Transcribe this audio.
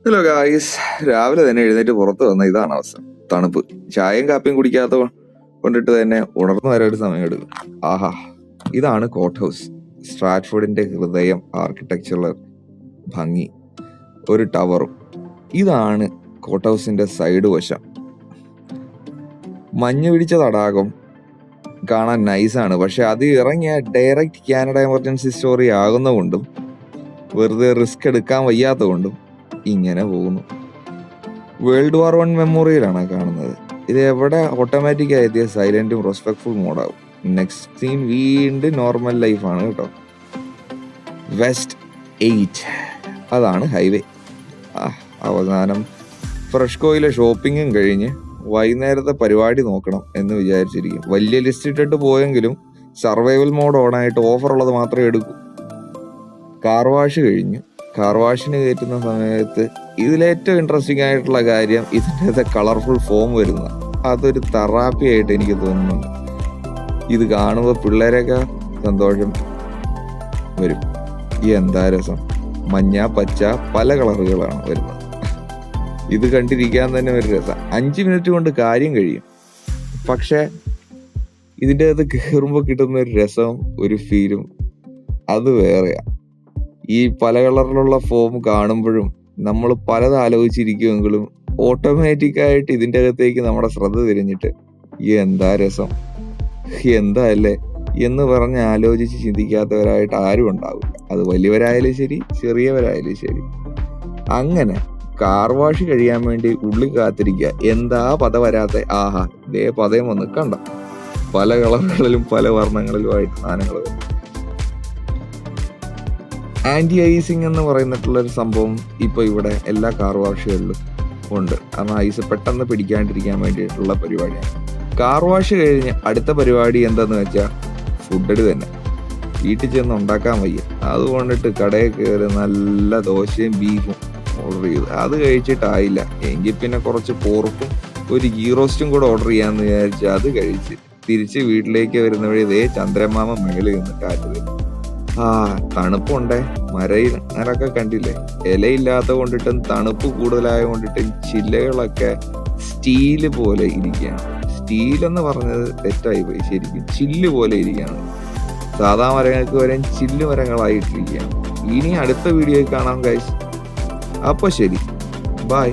Hello guys, രാവിലെ തന്നെ എഴുന്നേറ്റ് പുറത്ത് വന്ന ഇതാണ് അവസ്ഥ. തണുപ്പ്. ചായയും കാപ്പിയും കുടിക്കാത്ത കൊണ്ടിട്ട് തന്നെ ഉണർന്നു വരാൻ ഒരു സമയം എടുക്കും. ആഹാ, ഇതാണ് കോർട്ട് ഹൗസ്. സ്ട്രാറ്റ്ഫോർഡിന്റെ ഹൃദയം, ആർക്കിടെക്ചറൽ ഭംഗി, ഒരു ടവറും. ഇതാണ് കോർട്ട് ഹൗസിന്റെ സൈഡ് വശം. മഞ്ഞ് പിടിച്ച തടാകം കാണാൻ നൈസാണ്. പക്ഷെ അത് ഇറങ്ങിയ ഡയറക്റ്റ് കാനഡ എമർജൻസി സ്റ്റോറി ആകുന്നതുകൊണ്ടും വെറുതെ റിസ്ക് എടുക്കാൻ വയ്യാത്തതുകൊണ്ടും ഇങ്ങനെ പോകുന്നു. വേൾഡ് വാർ 1 മെമ്മോറിയലാണ് കാണുന്നത്. ഇത് എവിടെ ഓട്ടോമാറ്റിക് ആയത് സൈലന്റും റെസ്പെക്ട്ഫുൾ മോഡാവും. നെക്സ്റ്റ് സീൻ വീണ്ടും നോർമൽ ലൈഫാണ് കേട്ടോ. വെസ്റ്റ് 8 അതാണ് ഹൈവേ. അവസാനം ഫ്രഷ്കോയിലെ ഷോപ്പിങ്ങും കഴിഞ്ഞ് വൈകുന്നേരത്തെ പരിപാടി നോക്കണം എന്ന് വിചാരിച്ചിരിക്കും. വലിയ ലിസ്റ്റ് ഇട്ടിട്ട് പോയെങ്കിലും സർവൈവൽ മോഡ് ഓണായിട്ട് ഓഫറുള്ളത് മാത്രമേ എടുക്കൂ. കാർ വാഷ് കഴിഞ്ഞു. കാർ വാഷിന് കയറ്റുന്ന സമയത്ത് ഇതിലേറ്റവും ഇൻട്രസ്റ്റിംഗ് ആയിട്ടുള്ള കാര്യം ഇതിൻ്റെ കളർഫുൾ ഫോം വരുന്ന അതൊരു തെറാപ്പി ആയിട്ട് എനിക്ക് തോന്നുന്നുണ്ട്. ഇത് കാണുമ്പോൾ പിള്ളേരൊക്കെ സന്തോഷം വരും. എന്താ രസം! മഞ്ഞ, പച്ച, പല കളറുകളാണ് വരുന്നത്. ഇത് കണ്ടിരിക്കാൻ തന്നെ ഒരു രസം. 5 മിനിറ്റ് കൊണ്ട് കാര്യം കഴിയും. പക്ഷെ ഇതിൻ്റെ അകത്ത് കയറുമ്പോൾ കിട്ടുന്ന ഒരു രസവും ഒരു ഫീലും അത് വേറെയാ. ഈ പല കളറിലുള്ള ഫോം കാണുമ്പോഴും നമ്മൾ പലത് ആലോചിച്ചിരിക്കുമെങ്കിലും ഓട്ടോമാറ്റിക്കായിട്ട് ഇതിൻ്റെ അകത്തേക്ക് നമ്മുടെ ശ്രദ്ധ തിരിഞ്ഞിട്ട് എന്താ രസം, എന്താ അല്ലേ എന്ന് പറഞ്ഞ് ആലോചിച്ച് ചിന്തിക്കാത്തവരായിട്ട് ആരും ഉണ്ടാവില്ല. അത് വലിയവരായാലും ശരി, ചെറിയവരായാലും ശരി. അങ്ങനെ കാർ വാഷ് കഴിയാൻ വേണ്ടി ഉള്ളിൽ കാത്തിരിക്കുക. എന്താ പത വരാത്ത? ആഹാ, ഇതേ പതയം വന്ന് കണ്ട. പല കളറുകളിലും പല വർണ്ണങ്ങളിലുമായിട്ട് സാധനങ്ങൾ വരും. ആന്റി ഐസിങ് എന്ന് പറയുന്നിട്ടുള്ളൊരു സംഭവം ഇപ്പോൾ ഇവിടെ എല്ലാ കാർ വാഷുകളിലും ഉണ്ട്. കാരണം ഐസ് പെട്ടെന്ന് പിടിക്കാണ്ടിരിക്കാൻ വേണ്ടിയിട്ടുള്ള പരിപാടിയാണ്. കാർ വാഷ് കഴിഞ്ഞ് അടുത്ത പരിപാടി എന്താന്ന് വെച്ചാൽ ഫുഡ് തന്നെ. വീട്ടിൽ ചെന്ന് ഉണ്ടാക്കാൻ വയ്യ, അതുകൊണ്ടിട്ട് കടയിൽ കയറി നല്ല ദോശയും ബീഫും ഓർഡർ ചെയ്തു. അത് കഴിച്ചിട്ടായില്ല എങ്കിൽ പിന്നെ കുറച്ച് പോർക്കും ഒരു ഗീ റോസ്റ്റും കൂടെ ഓർഡർ ചെയ്യാമെന്ന് വിചാരിച്ച് അത് കഴിച്ച് തിരിച്ച് വീട്ടിലേക്ക് വരുന്ന വഴി ഇതേ ചന്ദ്രമാമ മേളിൽ നിന്ന് കാറ്റ് തരും. തണുപ്പുണ്ടേ. മരമൊക്കെ കണ്ടില്ലേ, ഇലയില്ലാത്ത കൊണ്ടിട്ടും തണുപ്പ് കൂടുതലായ കൊണ്ടിട്ടും ചില്ലകളൊക്കെ സ്റ്റീല് പോലെ ഇരിക്കുകയാണ്. സ്റ്റീലെന്ന് പറഞ്ഞത് തെറ്റായി പോയി. ശരിക്കും ചില്ല് പോലെ ഇരിക്കുകയാണ്. സാധാ മരങ്ങൾക്ക് വരെ ചില്ല് മരങ്ങളായിട്ടിരിക്കുകയാണ്. ഇനി അടുത്ത വീഡിയോയിൽ കാണാം ഗൈസ്. അപ്പോൾ ശരി, ബൈ.